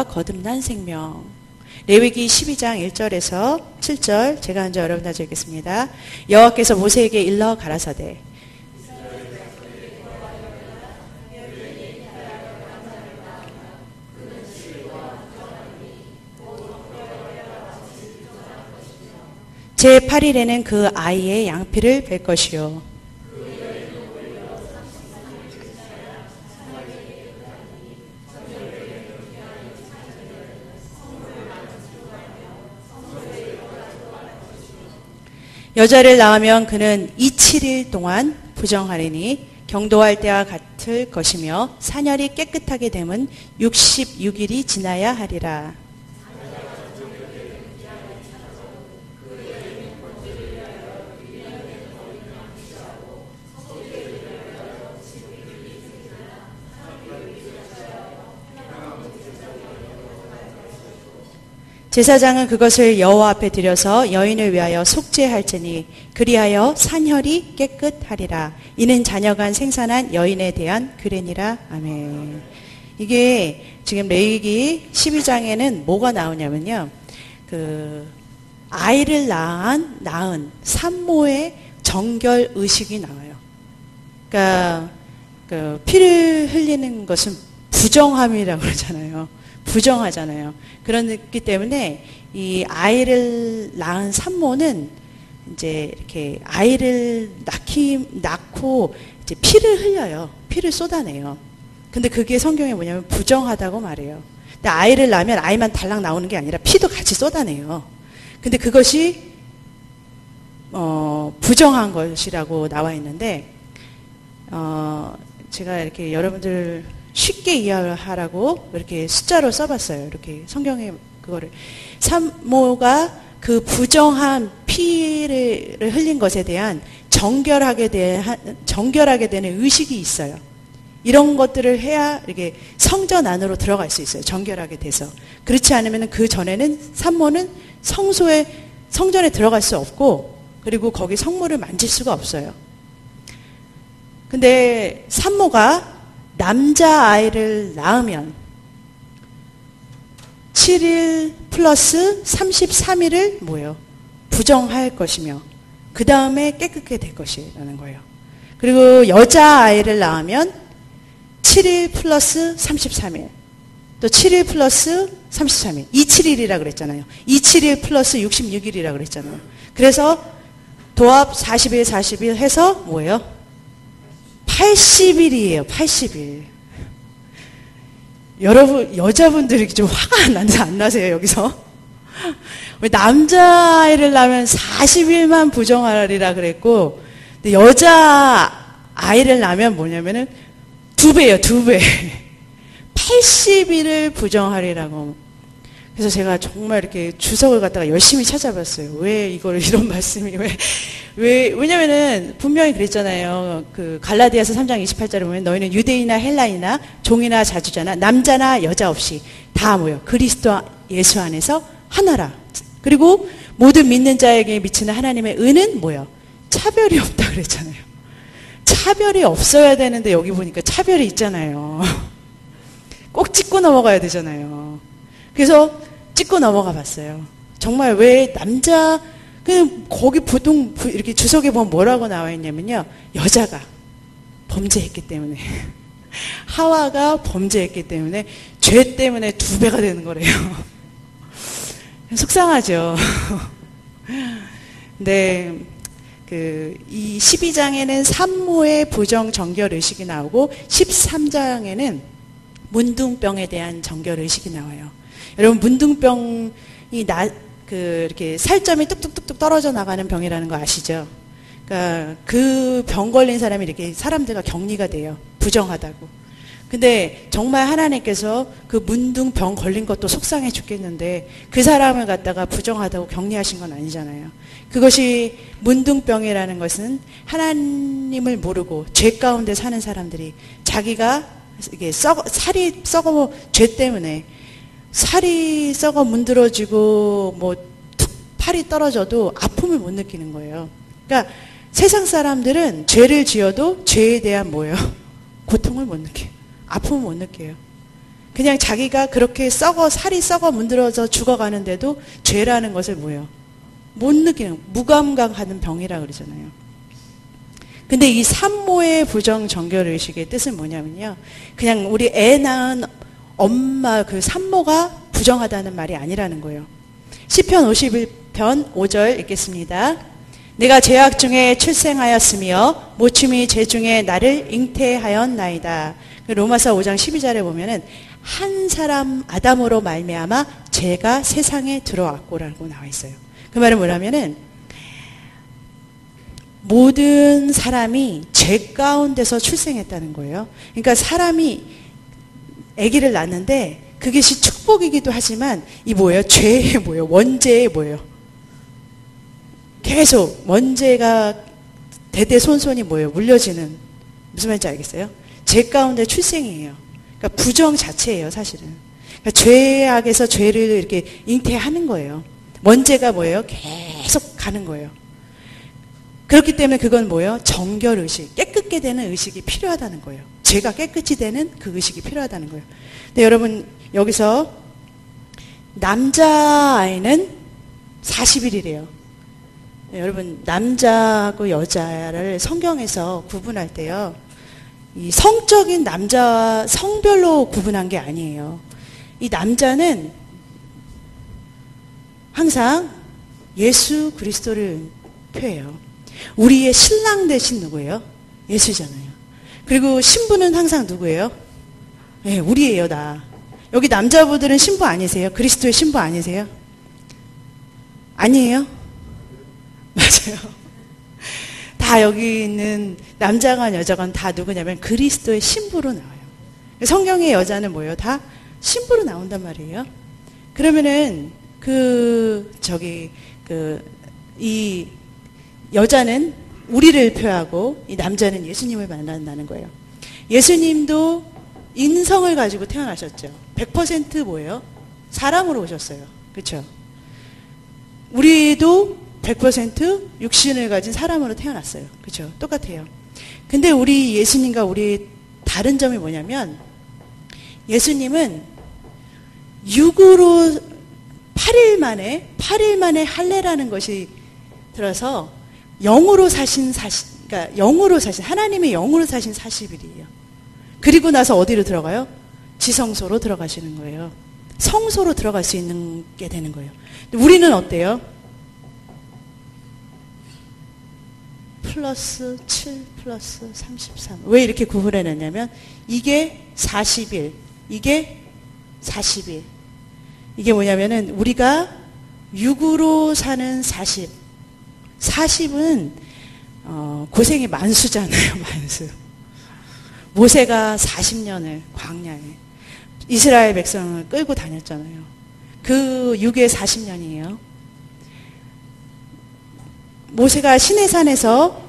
거듭난 생명. 레위기 12장 1절에서 7절 제가 먼저 여러분들 읽겠습니다. 여호와께서 모세에게 일러 가라사대 제8일에는 그 아이의 양피를 뺄 것이요 여자를 낳으면 그는 27일 동안 부정하리니 경도할 때와 같을 것이며 사녀리 깨끗하게 되면 66일이 지나야 하리라. 제사장은 그것을 여호와 앞에 들여서 여인을 위하여 속죄할지니 그리하여 산혈이 깨끗하리라. 이는 자녀간 생산한 여인에 대한 규례니라. 아멘. 이게 지금 레위기 12장에는 뭐가 나오냐면요. 아이를 낳은 산모의 정결 의식이 나와요. 그러니까 피를 흘리는 것은 부정함이라고 그러잖아요. 부정하잖아요. 그렇기 때문에 이 아이를 낳은 산모는 이제 이렇게 아이를 낳고 이제 피를 흘려요. 피를 쏟아내요. 근데 그게 성경에 뭐냐면 부정하다고 말해요. 근데 아이를 낳으면 아이만 달랑 나오는 게 아니라 피도 같이 쏟아내요. 근데 그것이 부정한 것이라고 나와 있는데 제가 이렇게 여러분들 쉽게 이해하라고 이렇게 숫자로 써봤어요. 이렇게 성경에 그거를. 산모가 그 부정한 피를 흘린 것에 대한 정결하게 되는 의식이 있어요. 이런 것들을 해야 이렇게 성전 안으로 들어갈 수 있어요. 정결하게 돼서. 그렇지 않으면 그 전에는 산모는 성전에 들어갈 수 없고, 그리고 거기 성물을 만질 수가 없어요. 근데 산모가 남자아이를 낳으면 7일 플러스 33일을 뭐예요? 부정할 것이며 그 다음에 깨끗게 될 것이라는 거예요. 그리고 여자아이를 낳으면 7일 플러스 33일 또 7일 플러스 33일 27일이라고 그랬잖아요. 27일 플러스 66일이라고 그랬잖아요. 그래서 도합 40일 40일 해서 뭐예요? 80일이에요. 80일. 여러분 여자분들이 좀 화가 안 나세요 여기서? 왜 남자아이를 낳으면 40일만 부정하리라 그랬고 근데 여자아이를 낳으면 뭐냐면은 2배예요. 2배. 80일을 부정하리라고. 그래서 제가 정말 이렇게 주석을 갖다가 열심히 찾아봤어요. 왜 이런 말씀이 왜냐면은 분명히 그랬잖아요. 그 갈라디아서 3장 28절에 보면 너희는 유대인이나 헬라이나 종이나 자주자나 남자나 여자 없이 다 모여 그리스도 예수 안에서 하나라. 그리고 모든 믿는 자에게 미치는 하나님의 은은 뭐요? 차별이 없다 그랬잖아요. 차별이 없어야 되는데 여기 보니까 차별이 있잖아요. 꼭 짚고 넘어가야 되잖아요. 그래서 찍고 넘어가 봤어요. 정말 왜 거기 보통 이렇게 주석에 보면 뭐라고 나와 있냐면요. 여자가 범죄했기 때문에. 하와가 범죄했기 때문에 죄 때문에 2배가 되는 거래요. 속상하죠. 근데 이 12장에는 산모의 부정 정결 의식이 나오고 13장에는 문둥병에 대한 정결 의식이 나와요. 여러분 문둥병이 이렇게 살점이 뚝뚝뚝뚝 떨어져 나가는 병이라는 거 아시죠? 그러니까 그 병 걸린 사람이 이렇게 사람들과 격리가 돼요. 부정하다고. 근데 정말 하나님께서 그 문둥병 걸린 것도 속상해 죽겠는데 그 사람을 갖다가 부정하다고 격리하신 건 아니잖아요. 그것이 문둥병이라는 것은 하나님을 모르고 죄 가운데 사는 사람들이 자기가 이게 살이 썩어 죄 때문에 살이 썩어 문드러지고 팔이 떨어져도 아픔을 못 느끼는 거예요. 그러니까 세상 사람들은 죄를 지어도 죄에 대한 뭐예요? 고통을 못 느껴요. 아픔을 못 느껴요. 그냥 자기가 그렇게 살이 썩어 문드러져 죽어가는데도 죄라는 것을 뭐예요? 못 느끼는, 무감각하는 병이라 그러잖아요. 근데 이 산모의 부정 정결의식의 뜻은 뭐냐면요. 그냥 우리 애 낳은 엄마 그 산모가 부정하다는 말이 아니라는 거예요. 시편 51편 5절 읽겠습니다. 내가 죄악 중에 출생하였으며 모춤이 죄 중에 나를 잉태하였나이다. 로마서 5장 12절에 보면은 한 사람 아담으로 말미암아 죄가 세상에 들어왔고라고 나와 있어요. 그 말은 뭐냐면은 모든 사람이 죄 가운데서 출생했다는 거예요. 그러니까 사람이 아기를 낳는데 그것이 축복이기도 하지만 이 뭐예요? 죄의 뭐예요? 원죄의 뭐예요? 계속 원죄가 대대손손이 뭐예요? 물려지는, 무슨 말인지 알겠어요? 죄 가운데 출생이에요. 그러니까 부정 자체예요, 사실은. 그러니까 죄악에서 죄를 이렇게 잉태하는 거예요. 원죄가 뭐예요? 계속 가는 거예요. 그렇기 때문에 그건 뭐예요? 정결의식, 깨끗게 되는 의식이 필요하다는 거예요. 죄가 깨끗이 되는 그 의식이 필요하다는 거예요. 근데 여러분 여기서 남자아이는 40일이래요. 네, 여러분 남자하고 여자를 성경에서 구분할 때요. 이 성적인 남자와 성별로 구분한 게 아니에요. 이 남자는 항상 예수 그리스도를 표해요. 우리의 신랑 대신 누구예요? 예수잖아요. 그리고 신부는 항상 누구예요? 네, 우리예요, 나. 여기 남자분들은 신부 아니세요? 그리스도의 신부 아니세요? 아니에요? 맞아요. 다 여기 있는 남자건 여자건 다 누구냐면 그리스도의 신부로 나와요. 성경의 여자는 뭐예요? 다 신부로 나온단 말이에요. 그러면은 이 여자는 우리를 표하고 이 남자는 예수님을 만난다는 거예요. 예수님도 인성을 가지고 태어나셨죠. 100% 뭐예요? 사람으로 오셨어요. 그렇죠? 우리도 100% 육신을 가진 사람으로 태어났어요. 그렇죠? 똑같아요. 근데 우리 예수님과 우리 다른 점이 뭐냐면 예수님은 육으로 8일 만에 할례라는 것이 들어서 영으로 사신 그러니까 영으로 사신, 하나님의 영으로 사신 40일이에요. 그리고 나서 어디로 들어가요? 지성소로 들어가시는 거예요. 성소로 들어갈 수 있는 게 되는 거예요. 우리는 어때요? 플러스 7 플러스 33. 왜 이렇게 구분해놨냐면 이게 40일, 이게 40일. 이게 뭐냐면은 우리가 육으로 사는 40. 40은 고생이 만수잖아요. 만수. 모세가 40년을 광야에 이스라엘 백성을 끌고 다녔잖아요. 그 육의 40년이에요. 모세가 시내산에서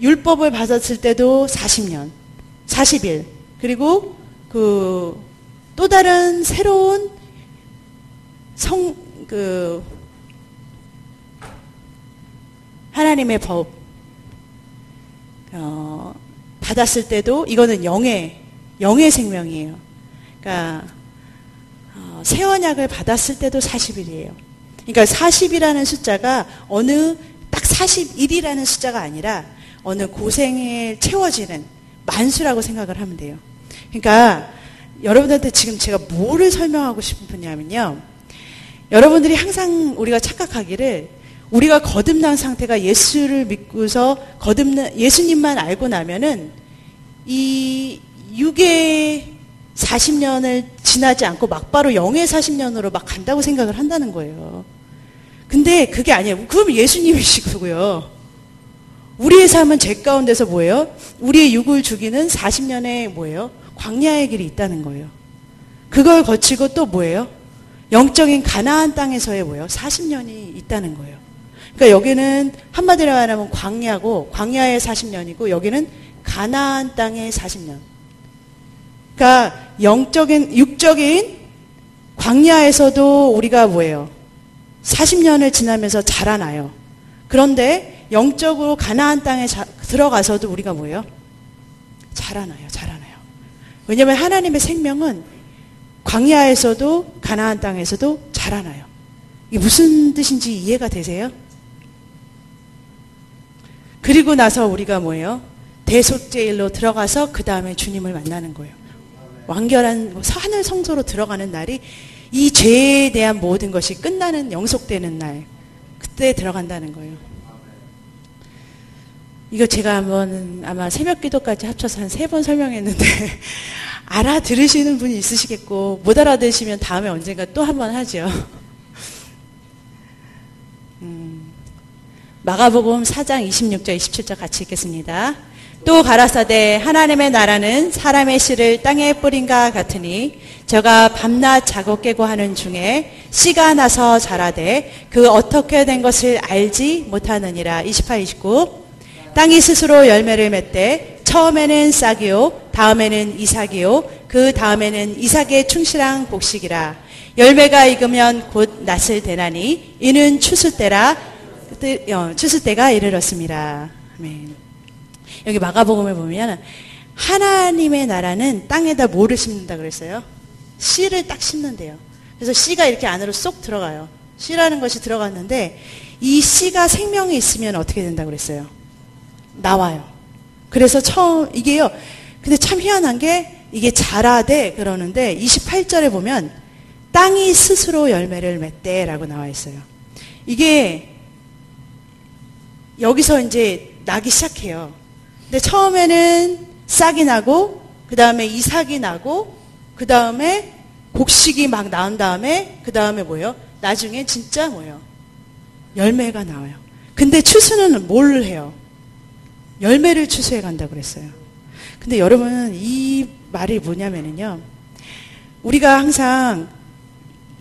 율법을 받았을 때도 40년, 40일. 그리고 또 다른 새로운 하나님의 법 받았을 때도 이거는 영의 생명이에요. 그러니까 새 언약을 받았을 때도 40일이에요. 그러니까 40이라는 숫자가 딱 41이라는 숫자가 아니라 어느 고생에 채워지는 만수라고 생각을 하면 돼요. 그러니까 여러분들한테 지금 제가 뭐를 설명하고 싶으냐면요. 여러분들이 항상 우리가 착각하기를 우리가 거듭난 상태가 예수를 믿고서 예수님만 알고 나면은 이 육의 40년을 지나지 않고 막바로 영의 40년으로 막 간다고 생각을 한다는 거예요. 근데 그게 아니에요. 그럼 예수님이시고요. 우리의 삶은 죄 가운데서 뭐예요? 우리의 육을 죽이는 40년의 뭐예요? 광야의 길이 있다는 거예요. 그걸 거치고 또 뭐예요? 영적인 가나안 땅에서의 뭐예요? 40년이 있다는 거예요. 그러니까 여기는 한마디로 말하면 광야의 40년이고 여기는 가나안 땅의 40년. 그러니까 육적인 광야에서도 우리가 뭐예요? 40년을 지나면서 자라나요. 그런데 영적으로 가나안 땅에 들어가서도 우리가 뭐예요? 자라나요. 왜냐하면 하나님의 생명은 광야에서도 가나안 땅에서도 자라나요. 이게 무슨 뜻인지 이해가 되세요? 그리고 나서 우리가 뭐예요? 대속죄일로 들어가서 그 다음에 주님을 만나는 거예요. 완결한 하늘 성소로 들어가는 날이 이 죄에 대한 모든 것이 끝나는 영속되는 날, 그때 들어간다는 거예요. 이거 제가 한번 아마 새벽 기도까지 합쳐서 한 3번 설명했는데 알아들으시는 분이 있으시겠고 못 알아들으시면 다음에 언젠가 또 한 번 하죠. 마가복음 4장 26절 27절 같이 읽겠습니다. 또 가라사대 하나님의 나라는 사람의 씨를 땅에 뿌린가 같으니 저가 밤낮 자고 깨고 하는 중에 씨가 나서 자라되 그 어떻게 된 것을 알지 못하느니라. 28, 29 땅이 스스로 열매를 맺되 처음에는 싹이요 다음에는 이삭이요 그 다음에는 이삭의 충실한 곡식이라. 열매가 익으면 곧 낫을 대나니 이는 추수 때가 이르렀습니다. 아멘. 여기 마가복음에 보면 하나님의 나라는 땅에다 뭐를 심는다 그랬어요? 씨를 딱 심는데요. 그래서 씨가 이렇게 안으로 쏙 들어가요. 씨라는 것이 들어갔는데 이 씨가 생명이 있으면 어떻게 된다고 그랬어요? 나와요. 그래서 이게요. 근데 참 희한한 게 이게 자라되 그러는데 28절에 보면 땅이 스스로 열매를 맺대라고 나와 있어요. 이게 여기서 이제 나기 시작해요. 근데 처음에는 싹이 나고 그 다음에 이삭이 나고 그 다음에 곡식이 막 나온 다음에 그 다음에 뭐예요? 나중에 진짜 뭐예요? 열매가 나와요. 근데 추수는 뭘 해요? 열매를 추수해 간다고 그랬어요. 근데 여러분 이 말이 뭐냐면요. 우리가 항상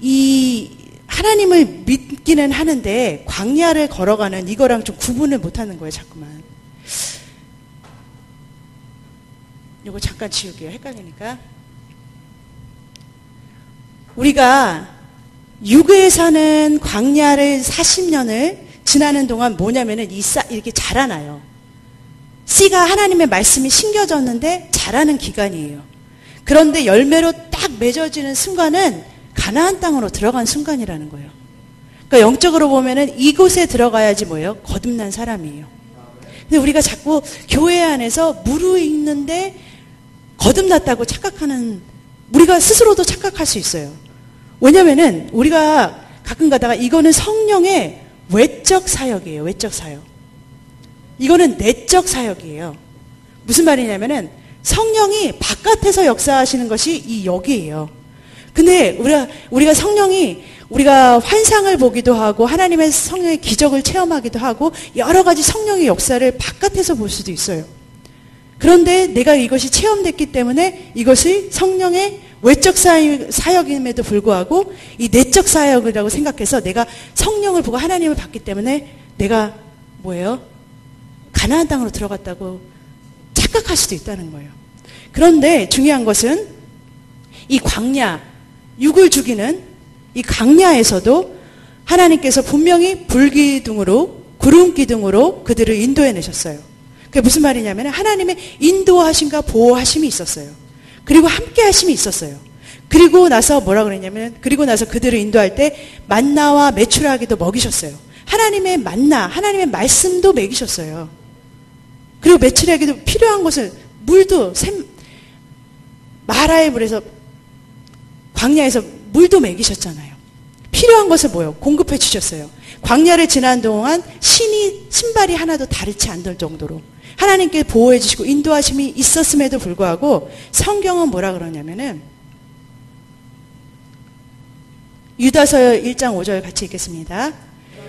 이 하나님을 믿기는 하는데 광야를 걸어가는 이거랑 좀 구분을 못하는 거예요. 자꾸만. 이거 잠깐 지울게요. 헷갈리니까. 우리가 육에 사는 광야를 40년을 지나는 동안 뭐냐면은 이렇게 자라나요. 씨가 하나님의 말씀이 심겨졌는데 자라는 기간이에요. 그런데 열매로 딱 맺어지는 순간은 가나안 땅으로 들어간 순간이라는 거예요. 그러니까 영적으로 보면은 이곳에 들어가야지 뭐예요? 거듭난 사람이에요. 근데 우리가 자꾸 교회 안에서 무르익는데 거듭났다고 착각하는, 우리가 스스로도 착각할 수 있어요. 왜냐면은 우리가 가끔 가다가 이거는 성령의 외적 사역이에요. 외적 사역. 이거는 내적 사역이에요. 무슨 말이냐면은 성령이 바깥에서 역사하시는 것이 이 여기예요. 근데 우리가 성령이 우리가 환상을 보기도 하고 하나님의 성령의 기적을 체험하기도 하고 여러 가지 성령의 역사를 바깥에서 볼 수도 있어요. 그런데 내가 이것이 체험됐기 때문에 이것이 성령의 외적 사역임에도 불구하고 이 내적 사역이라고 생각해서 내가 성령을 보고 하나님을 봤기 때문에 내가 뭐예요? 가나안 땅으로 들어갔다고 착각할 수도 있다는 거예요. 그런데 중요한 것은 이 광야, 육을 죽이는 이 광야에서도 하나님께서 분명히 불기둥으로 구름기둥으로 그들을 인도해 내셨어요. 그게 무슨 말이냐면 하나님의 인도하심과 보호하심이 있었어요. 그리고 함께 하심이 있었어요. 그리고 나서 뭐라 그랬냐면 그리고 나서 그들을 인도할 때 만나와 메추라기도 먹이셨어요. 하나님의 만나, 하나님의 말씀도 먹이셨어요. 그리고 메추라기도 필요한 것을 물도 마라의 물에서 광야에서 물도 먹이셨잖아요. 필요한 것을 뭐요? 공급해 주셨어요. 광야를 지난 동안 신발이 하나도 다르지 않을 정도로 하나님께 보호해 주시고 인도하심이 있었음에도 불구하고 성경은 뭐라 그러냐면은 유다서 1장 5절 같이 읽겠습니다.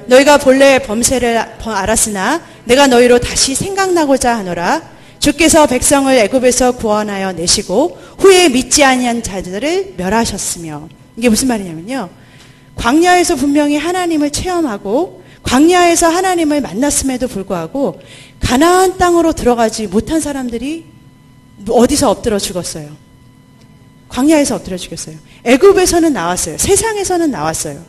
너희가 본래 범죄를 알았으나 내가 너희로 다시 생각나고자 하노라. 주께서 백성을 애굽에서 구원하여 내시고 후에 믿지 아니한 자들을 멸하셨으며. 이게 무슨 말이냐면요. 광야에서 분명히 하나님을 체험하고 광야에서 하나님을 만났음에도 불구하고 가나안 땅으로 들어가지 못한 사람들이 어디서 엎드려 죽었어요? 광야에서 엎드려 죽였어요. 애굽에서는 나왔어요. 세상에서는 나왔어요.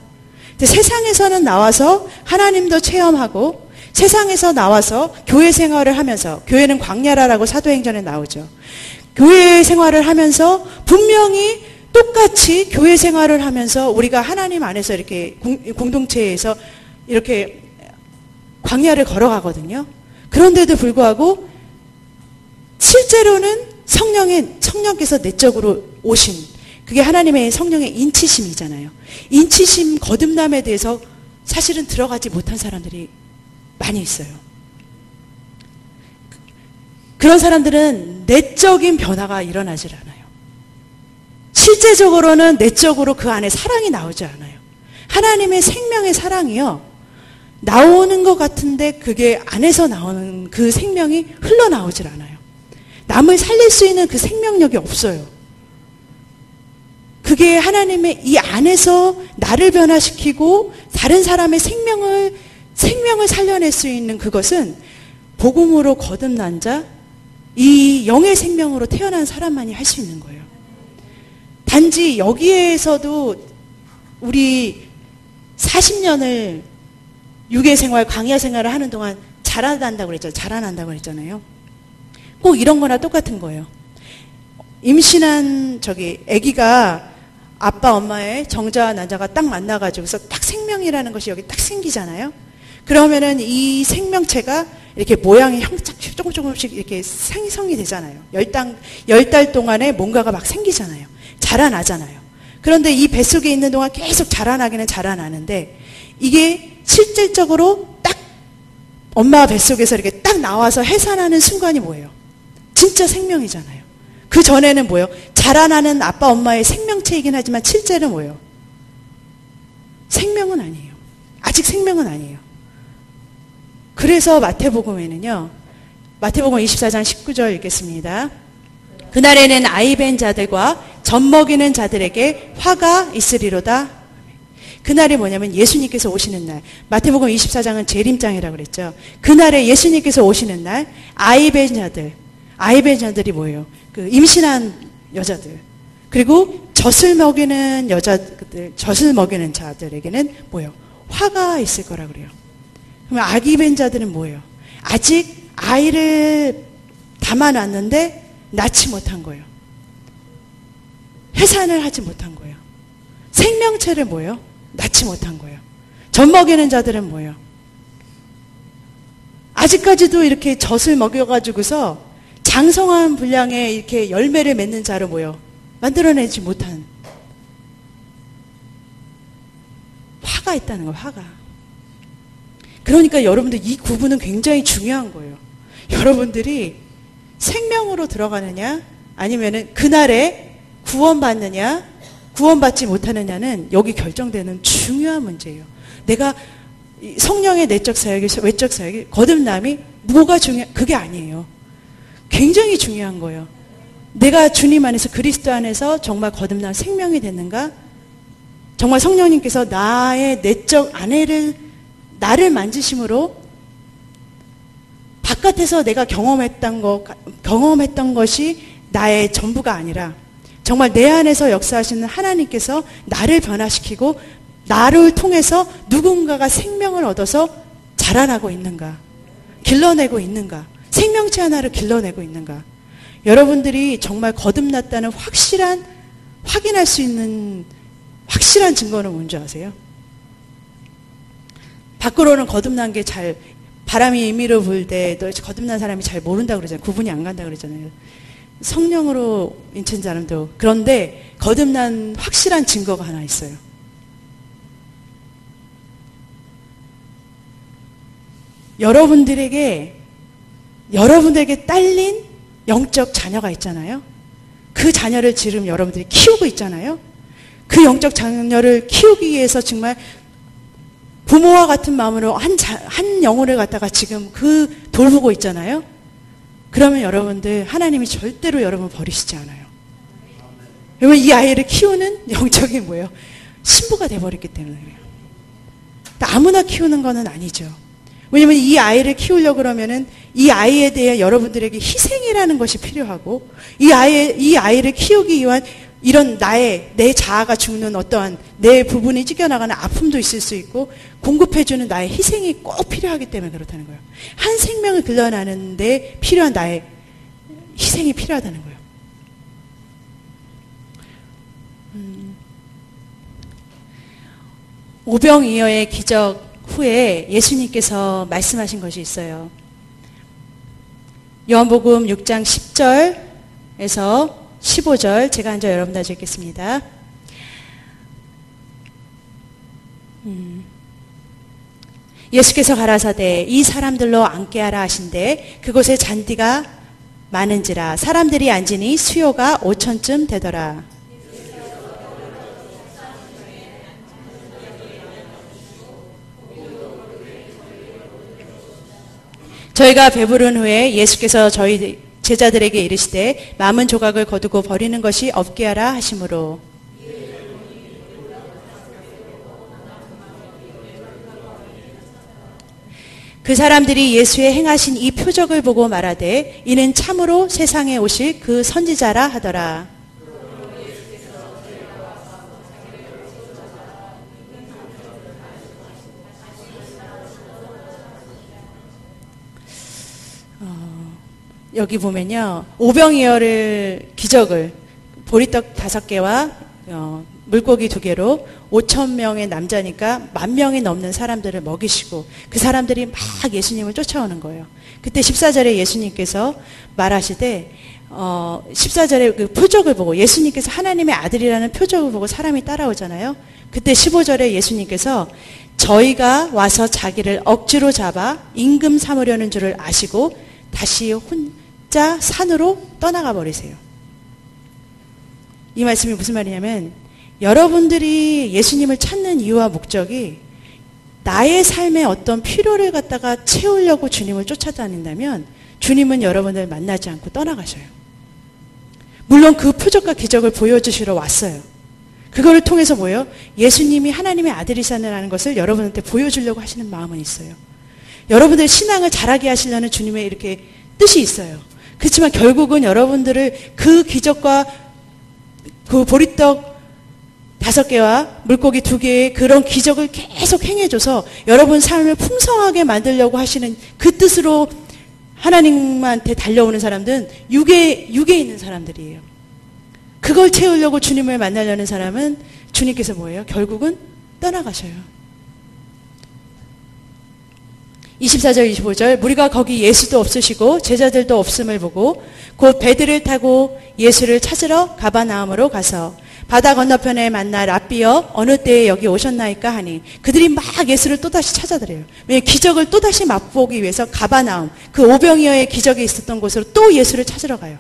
근데 세상에서는 나와서 하나님도 체험하고 세상에서 나와서 교회 생활을 하면서, 교회는 광야라라고 사도행전에 나오죠. 교회 생활을 하면서 분명히 똑같이 교회 생활을 하면서 우리가 하나님 안에서 이렇게 공동체에서 이렇게 광야를 걸어가거든요. 그런데도 불구하고 실제로는 성령께서 내적으로 오신 그게 하나님의 성령의 인치심이잖아요. 인치심 거듭남에 대해서 사실은 들어가지 못한 사람들이 많이 있어요. 그런 사람들은 내적인 변화가 일어나질 않아요. 실제적으로는 내적으로 그 안에 사랑이 나오지 않아요. 하나님의 생명의 사랑이요. 나오는 것 같은데 그게 안에서 나오는 그 생명이 흘러나오질 않아요. 남을 살릴 수 있는 그 생명력이 없어요. 그게 하나님의 이 안에서 나를 변화시키고 다른 사람의 생명을 살려낼 수 있는 그것은 복음으로 거듭난 자, 이 영의 생명으로 태어난 사람만이 할 수 있는 거예요. 단지 여기에서도 우리 40년을 유괴 생활, 광야 생활을 하는 동안 자라난다고 그랬잖아요. 꼭 이런 거나 똑같은 거예요. 임신한 아기가 아빠 엄마의 정자와 난자가 딱 만나가지고서 딱 생명이라는 것이 여기 딱 생기잖아요. 그러면은 이 생명체가 이렇게 모양이 조금씩 이렇게 생성이 되잖아요. 10달 동안에 뭔가가 막 생기잖아요. 자라나잖아요. 그런데 이 뱃속에 있는 동안 계속 자라나기는 자라나는데 이게 실질적으로 딱 엄마 뱃속에서 이렇게 딱 나와서 해산하는 순간이 뭐예요? 진짜 생명이잖아요. 그 전에는 뭐예요? 자라나는 아빠 엄마의 생명체이긴 하지만 실제는 뭐예요? 생명은 아니에요. 아직 생명은 아니에요. 그래서 마태복음에는요. 마태복음 24장 19절 읽겠습니다. 그날에는 아이벤 자들과 젖 먹이는 자들에게 화가 있으리로다. 그날이 뭐냐면 예수님께서 오시는 날. 마태복음 24장은 재림장이라고 그랬죠. 그날에 예수님께서 오시는 날 아이벤 자들이 뭐예요? 그 임신한 여자들. 그리고 젖을 먹이는 자들에게는 뭐예요? 화가 있을 거라 그래요. 그럼 아기 벤 자들은 뭐예요? 아직 아이를 담아놨는데 낳지 못한 거예요. 해산을 하지 못한 거예요. 생명체를 뭐예요? 낳지 못한 거예요. 젖 먹이는 자들은 뭐예요? 아직까지도 이렇게 젖을 먹여가지고서 장성한 분량의 이렇게 열매를 맺는 자로 뭐예요? 만들어내지 못한 화가 있다는 거예요. 화가. 그러니까 여러분들 이 구분은 굉장히 중요한 거예요. 여러분들이 생명으로 들어가느냐 아니면은 그날에 구원받느냐 구원받지 못하느냐는 여기 결정되는 중요한 문제예요. 내가 성령의 내적 사역이 외적 사역이 거듭남이 뭐가 그게 아니에요. 굉장히 중요한 거예요. 내가 주님 안에서 그리스도 안에서 정말 거듭난 생명이 됐는가? 정말 성령님께서 나의 내적 나를 만지심으로 바깥에서 내가 경험했던 것이 나의 전부가 아니라 정말 내 안에서 역사하시는 하나님께서 나를 변화시키고 나를 통해서 누군가가 생명을 얻어서 자라나고 있는가? 길러내고 있는가? 생명체 하나를 길러내고 있는가? 여러분들이 정말 거듭났다는 확인할 수 있는 확실한 증거는 뭔지 아세요? 밖으로는 거듭난 게 바람이 임의로 불 때 너 거듭난 사람이 잘 모른다고 그러잖아요. 구분이 안 간다고 그러잖아요. 성령으로 인친 사람도. 그런데 거듭난 확실한 증거가 하나 있어요. 여러분들에게 딸린 영적 자녀가 있잖아요. 그 자녀를 지금 여러분들이 키우고 있잖아요. 그 영적 자녀를 키우기 위해서 정말 부모와 같은 마음으로 한 영혼을 갖다가 지금 돌보고 있잖아요. 그러면 여러분들 하나님이 절대로 여러분 버리시지 않아요. 여러분 이 아이를 키우는 영적인 뭐예요? 신부가 돼버렸기 때문에 그래요. 아무나 키우는 거는 아니죠. 왜냐면 이 아이를 키우려고 그러면은 이 아이에 대해 여러분들에게 희생이라는 것이 필요하고 이 아이를 키우기 위한 이런 내 자아가 죽는 어떠한 내 부분이 찢겨나가는 아픔도 있을 수 있고 공급해주는 나의 희생이 꼭 필요하기 때문에 그렇다는 거예요. 한 생명을 길러나는데 필요한 나의 희생이 필요하다는 거예요. 오병이어의 기적 후에 예수님께서 말씀하신 것이 있어요. 요한복음 6장 10절에서 15절 제가 앉아 여러분들 읽겠습니다. 예수께서 가라사대 이 사람들로 앉게 하라 하신대 그곳에 잔디가 많은지라 사람들이 앉으니 수요가 5천쯤 되더라. 저희가 배부른 후에 예수께서 저희 제자들에게 이르시되 남은 조각을 거두고 버리는 것이 없게 하라 하시므로 그 사람들이 예수의 행하신 이 표적을 보고 말하되 이는 참으로 세상에 오실 그 선지자라 하더라. 여기 보면요. 오병이어를 기적을 보리떡 5개와 물고기 2개로 5,000명의 남자니까 10,000명이 넘는 사람들을 먹이시고 그 사람들이 막 예수님을 쫓아오는 거예요. 그때 14절에 예수님께서 말하시되 14절에 그 표적을 보고 예수님께서 하나님의 아들이라는 표적을 보고 사람이 따라오잖아요. 그때 15절에 예수님께서 저희가 와서 자기를 억지로 잡아 임금 삼으려는 줄을 아시고 다시 혼자 산으로 떠나가 버리세요. 이 말씀이 무슨 말이냐면 여러분들이 예수님을 찾는 이유와 목적이 나의 삶의 어떤 필요를 갖다가 채우려고 주님을 쫓아다닌다면 주님은 여러분을 만나지 않고 떠나가셔요. 물론 그 표적과 기적을 보여주시러 왔어요. 그거를 통해서 뭐예요? 예수님이 하나님의 아들이시라는 것을 여러분한테 보여주려고 하시는 마음은 있어요. 여러분들 신앙을 자라게 하시려는 주님의 이렇게 뜻이 있어요. 그렇지만 결국은 여러분들을 그 기적과 그 보리떡 5개와 물고기 2개의 그런 기적을 계속 행해줘서 여러분 삶을 풍성하게 만들려고 하시는 그 뜻으로 하나님한테 달려오는 사람들은 육에 있는 사람들이에요. 그걸 채우려고 주님을 만나려는 사람은 주님께서 뭐예요? 결국은 떠나가셔요. 24절 25절 무리가 거기 예수도 없으시고 제자들도 없음을 보고 곧 배들을 타고 예수를 찾으러 가버나움으로 가서 바다 건너편에 만나 랍비여 어느 때에 여기 오셨나이까 하니 그들이 막 예수를 또다시 찾아들어요. 왜냐하면 기적을 또다시 맛보기 위해서 가버나움 그 오병이어의 기적이 있었던 곳으로 또 예수를 찾으러 가요.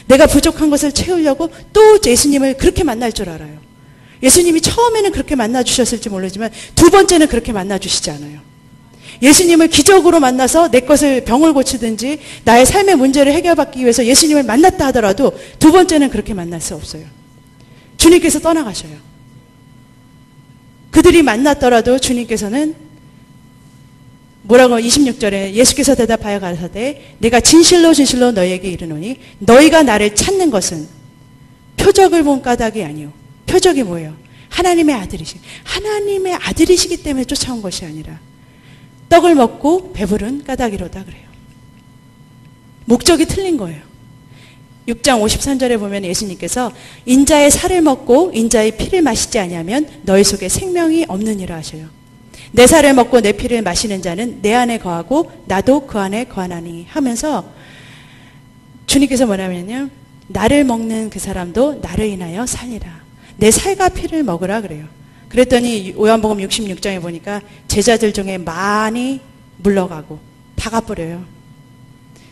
내가 부족한 것을 채우려고 또 예수님을 그렇게 만날 줄 알아요. 예수님이 처음에는 그렇게 만나주셨을지 모르지만 두 번째는 그렇게 만나주시지 않아요. 예수님을 기적으로 만나서 내 것을 병을 고치든지 나의 삶의 문제를 해결받기 위해서 예수님을 만났다 하더라도 두 번째는 그렇게 만날 수 없어요. 주님께서 떠나가셔요. 그들이 만났더라도 주님께서는 뭐라고 26절에 예수께서 대답하여 가라사대 내가 진실로 진실로 너희에게 이르노니 너희가 나를 찾는 것은 표적을 본 까닭이 아니오. 표적이 뭐예요? 하나님의 아들이시기 때문에 쫓아온 것이 아니라 떡을 먹고 배부른 까닭이로다 그래요. 목적이 틀린 거예요. 6장 53절에 보면 예수님께서 인자의 살을 먹고 인자의 피를 마시지 아니하면 너희 속에 생명이 없느니라 하셔요. 내 살을 먹고 내 피를 마시는 자는 내 안에 거하고 나도 그 안에 거하나니 하면서 주님께서 뭐냐면요. 나를 먹는 그 사람도 나를 인하여 살리라. 내 살과 피를 먹으라 그래요. 그랬더니 요한복음 66장에 보니까 제자들 중에 많이 물러가고 다 가버려요.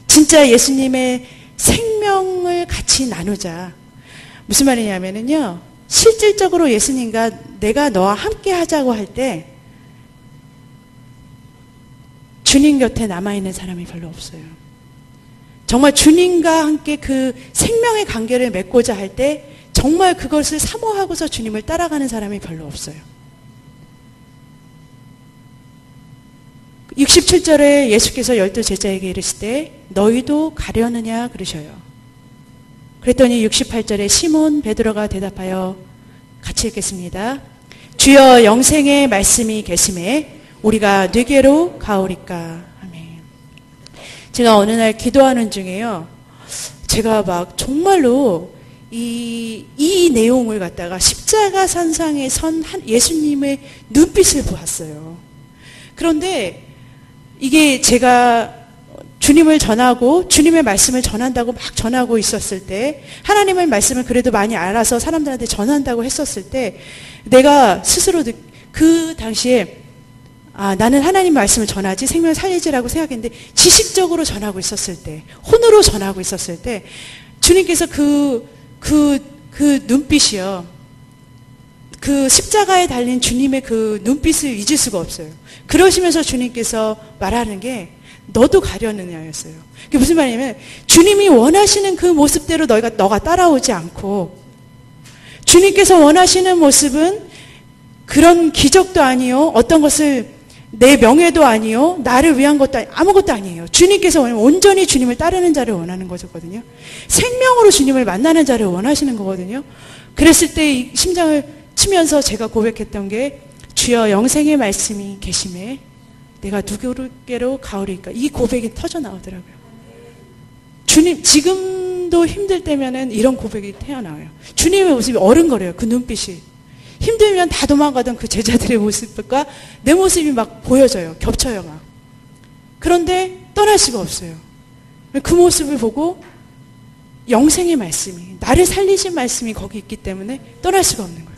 진짜 예수님의 생명을 같이 나누자. 무슨 말이냐면요. 실질적으로 예수님과 내가 너와 함께 하자고 할 때 주님 곁에 남아있는 사람이 별로 없어요. 정말 주님과 함께 그 생명의 관계를 맺고자 할 때 정말 그것을 사모하고서 주님을 따라가는 사람이 별로 없어요. 67절에 예수께서 12 제자에게 이르시되 너희도 가려느냐 그러셔요. 그랬더니 68절에 시몬 베드로가 대답하여 같이 읽겠습니다. 주여 영생의 말씀이 계심에 우리가 네게로 가오리까. 아멘. 제가 어느 날 기도하는 중에요. 제가 막 정말로 이 내용을 갖다가 십자가 산상에 선 예수님의 눈빛을 보았어요. 그런데 이게 제가 주님을 전하고 주님의 말씀을 전한다고 막 전하고 있었을 때, 하나님의 말씀을 그래도 많이 알아서 사람들한테 전한다고 했었을 때, 내가 스스로 그 당시에 나는 하나님 말씀을 전하지 생명을 살리지라고 생각했는데, 지식적으로 전하고 있었을 때, 혼으로 전하고 있었을 때 주님께서 그 눈빛이요, 그 십자가에 달린 주님의 그 눈빛을 잊을 수가 없어요. 그러시면서 주님께서 말하는 게 너도 가려느냐였어요. 그게 무슨 말이냐면, 주님이 원하시는 그 모습대로 너가 따라오지 않고, 주님께서 원하시는 모습은 그런 기적도 아니요, 어떤 것을 내 명예도 아니요, 나를 위한 것도 아무것도 아니에요. 주님께서 온전히 주님을 따르는 자를 원하는 거거든요. 생명으로 주님을 만나는 자를 원하시는 거거든요. 그랬을 때 이 심장을 치면서 제가 고백했던 게, 주여 영생의 말씀이 계심에 내가 누구께로 가오리까, 이 고백이 터져 나오더라고요. 주님, 지금도 힘들 때면은 이런 고백이 태어나와요. 주님의 모습이 어른거려요. 그 눈빛이. 힘들면 다 도망가던 그 제자들의 모습과 내 모습이 막 보여져요. 겹쳐요, 막. 그런데 떠날 수가 없어요. 그 모습을 보고 영생의 말씀이, 나를 살리신 말씀이 거기 있기 때문에 떠날 수가 없는 거예요.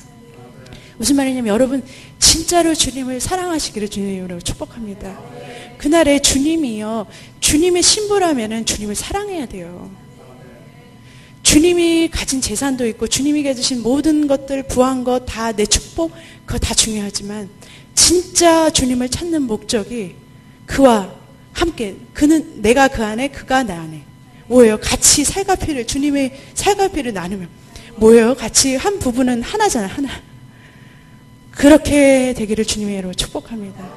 무슨 말이냐면, 여러분 진짜로 주님을 사랑하시기를 주님으로 축복합니다. 그날에 주님이요, 주님의 신부라면은 주님을 사랑해야 돼요. 주님이 가진 재산도 있고 주님이 가지신 모든 것들, 부한 것, 다 내 축복, 그거 다 중요하지만 진짜 주님을 찾는 목적이 그와 함께, 그는 내가 그 안에, 그가 나 안에. 뭐예요? 같이 살갑이를, 주님의 살갑이를 나누면 뭐예요? 같이 한 부분은 하나잖아, 하나. 그렇게 되기를 주님의 이름으로 축복합니다.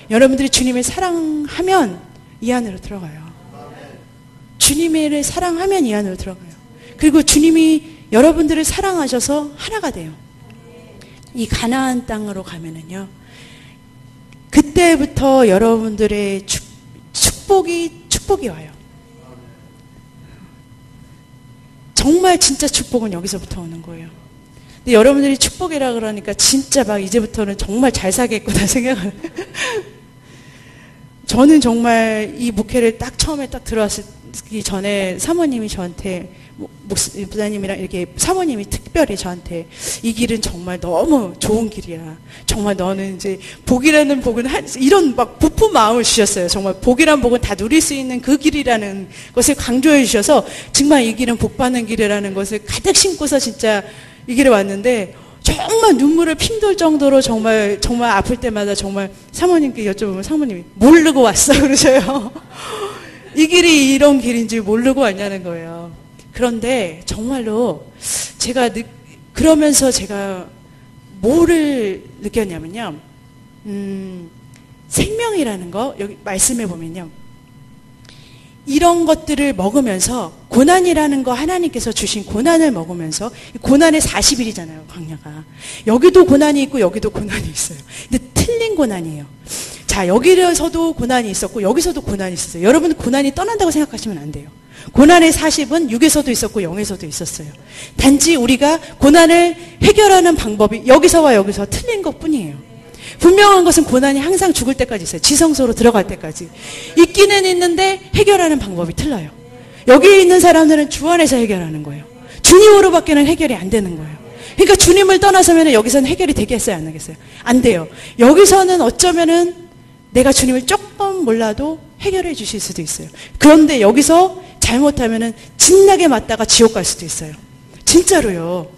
여러분들이 주님을 사랑하면 이 안으로 들어가요. 주님을 사랑하면 이 안으로 들어가요. 그리고 주님이 여러분들을 사랑하셔서 하나가 돼요. 이 가나안 땅으로 가면은요, 그때부터 여러분들의 축복이 와요. 정말 진짜 축복은 여기서부터 오는 거예요. 근데 여러분들이 축복이라 그러니까 진짜 막 이제부터는 정말 잘 살겠구나 생각을. 저는 정말 이 목회를 딱 처음에 딱 들어왔기 전에 사모님이 저한테, 부장님이랑 이렇게 사모님이 특별히 저한테, 이 길은 정말 너무 좋은 길이야. 정말 너는 이제 복이라는 복은 이런 막 부푼 마음을 주셨어요. 정말 복이란 복은 다 누릴 수 있는 그 길이라는 것을 강조해 주셔서 정말 이 길은 복 받는 길이라는 것을 가득 심고서 진짜 이 길에 왔는데, 정말 눈물을 핑돌 정도로 정말 아플 때마다 정말 사모님께 여쭤보면 사모님이 모르고 왔어 그러셔요. 이 길이 이런 길인지 모르고 왔냐는 거예요. 그런데 정말로 그러면서 제가 뭐를 느꼈냐면요, 생명이라는 거, 여기 말씀해 보면요, 이런 것들을 먹으면서, 고난이라는 거, 하나님께서 주신 고난을 먹으면서, 고난의 40일이잖아요, 광야가. 여기도 고난이 있고 여기도 고난이 있어요. 근데 틀린 고난이에요. 자, 여기서도 고난이 있었고 여기서도 고난이 있었어요. 여러분 고난이 떠난다고 생각하시면 안 돼요. 고난의 40은 6에서도 있었고 0에서도 있었어요. 단지 우리가 고난을 해결하는 방법이 여기서와 여기서 틀린 것뿐이에요. 분명한 것은 고난이 항상 죽을 때까지 있어요. 지성소로 들어갈 때까지. 있기는 있는데 해결하는 방법이 틀려요. 여기 있는 사람들은 주 안에서 해결하는 거예요. 주님으로밖에는 해결이 안 되는 거예요. 그러니까 주님을 떠나서면 여기서는 해결이 되겠어요, 안 되겠어요? 안 돼요. 여기서는 어쩌면은 내가 주님을 조금 몰라도 해결해 주실 수도 있어요. 그런데 여기서 잘못하면은 진나게 맞다가 지옥 갈 수도 있어요. 진짜로요.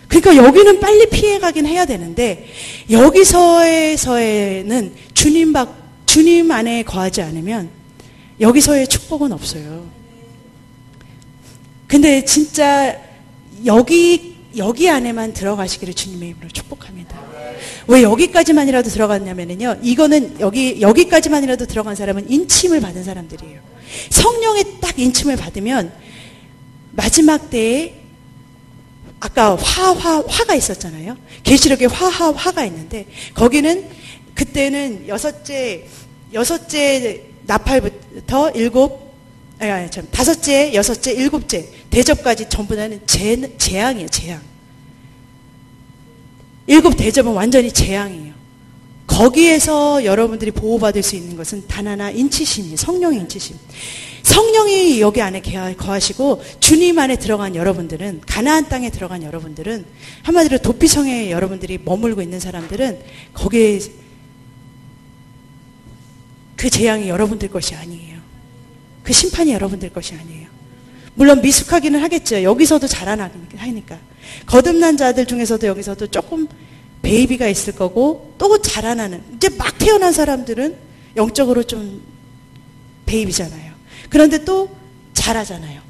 그러니까 여기는 빨리 피해가긴 해야 되는데, 여기서에서는 주님 안에 거하지 않으면 여기서의 축복은 없어요. 근데 진짜 여기 안에만 들어가시기를 주님의 이름으로 축복합니다. 왜 여기까지만이라도 들어갔냐면요, 이거는 여기까지만이라도 들어간 사람은 인침을 받은 사람들이에요. 성령의 딱 인침을 받으면 마지막 때에, 아까 화가 있었잖아요. 계시록에 화가 있는데, 거기는 그때는 여섯째 나팔부터 참, 5째, 6째, 7째 대접까지 전부 다는 재앙이에요. 재앙. 7 대접은 완전히 재앙이에요. 거기에서 여러분들이 보호받을 수 있는 것은 단 하나, 인치심이에요. 성령의 인치심. 성령이 여기 안에 거하시고 주님 안에 들어간 여러분들은, 가나안 땅에 들어간 여러분들은, 한마디로 도피성에 여러분들이 머물고 있는 사람들은 거기에 그 재앙이 여러분들 것이 아니에요. 그 심판이 여러분들 것이 아니에요. 물론 미숙하기는 하겠죠. 여기서도 자라나니까. 거듭난 자들 중에서도 여기서도 조금 베이비가 있을 거고, 또 자라나는, 이제 막 태어난 사람들은 영적으로 좀 베이비잖아요. 그런데 또 자라잖아요.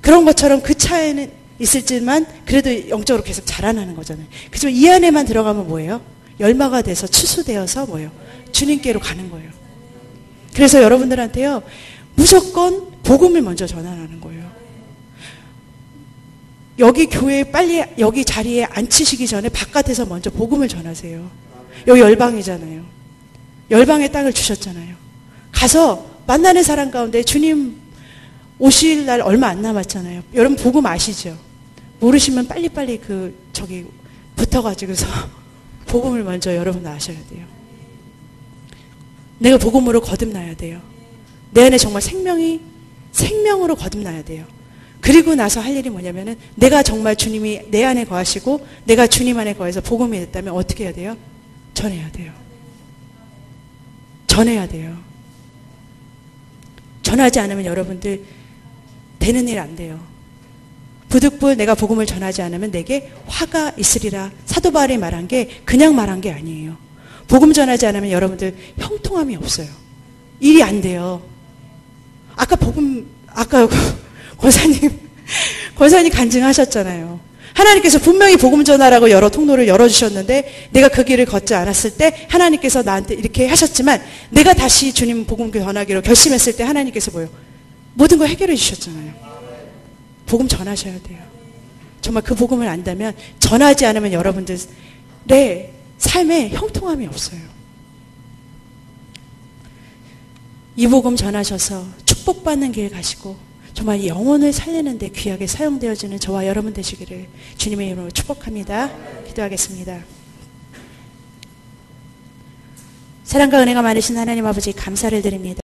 그런 것처럼 그 차에는 있을지만 그래도 영적으로 계속 자라나는 거잖아요. 그렇지만 이 안에만 들어가면 뭐예요? 열마가 돼서 추수되어서 뭐예요? 주님께로 가는 거예요. 그래서 여러분들한테요, 무조건 복음을 먼저 전하라는 거예요. 여기 교회에 빨리 여기 자리에 앉히시기 전에 바깥에서 먼저 복음을 전하세요. 여기 열방이잖아요. 열방의 땅을 주셨잖아요. 가서 만나는 사람 가운데 주님 오실 날 얼마 안 남았잖아요. 여러분 복음 아시죠? 모르시면 빨리빨리 붙어가지고서 복음을 먼저 여러분 아셔야 돼요. 내가 복음으로 거듭나야 돼요. 내 안에 정말 생명으로 거듭나야 돼요. 그리고 나서 할 일이 뭐냐면은, 내가 정말 주님이 내 안에 거하시고 내가 주님 안에 거해서 복음이 됐다면 어떻게 해야 돼요? 전해야 돼요. 전해야 돼요. 전하지 않으면 여러분들 되는 일 안 돼요. 부득불 내가 복음을 전하지 않으면 내게 화가 있으리라. 사도 바울이 말한 게 그냥 말한 게 아니에요. 복음 전하지 않으면 여러분들 형통함이 없어요. 일이 안 돼요. 아까 권사님 간증하셨잖아요. 하나님께서 분명히 복음 전하라고 여러 통로를 열어주셨는데 내가 그 길을 걷지 않았을 때 하나님께서 나한테 이렇게 하셨지만, 내가 다시 주님 복음 전하기로 결심했을 때 하나님께서 뭐예요? 모든 걸 해결해 주셨잖아요. 복음 전하셔야 돼요. 정말 그 복음을 안다면, 전하지 않으면 여러분들의 삶에 형통함이 없어요. 이 복음 전하셔서 축복받는 길 가시고 정말 영혼을 살리는 데 귀하게 사용되어지는 저와 여러분 되시기를 주님의 이름으로 축복합니다. 기도하겠습니다. 사랑과 은혜가 많으신 하나님 아버지, 감사를 드립니다.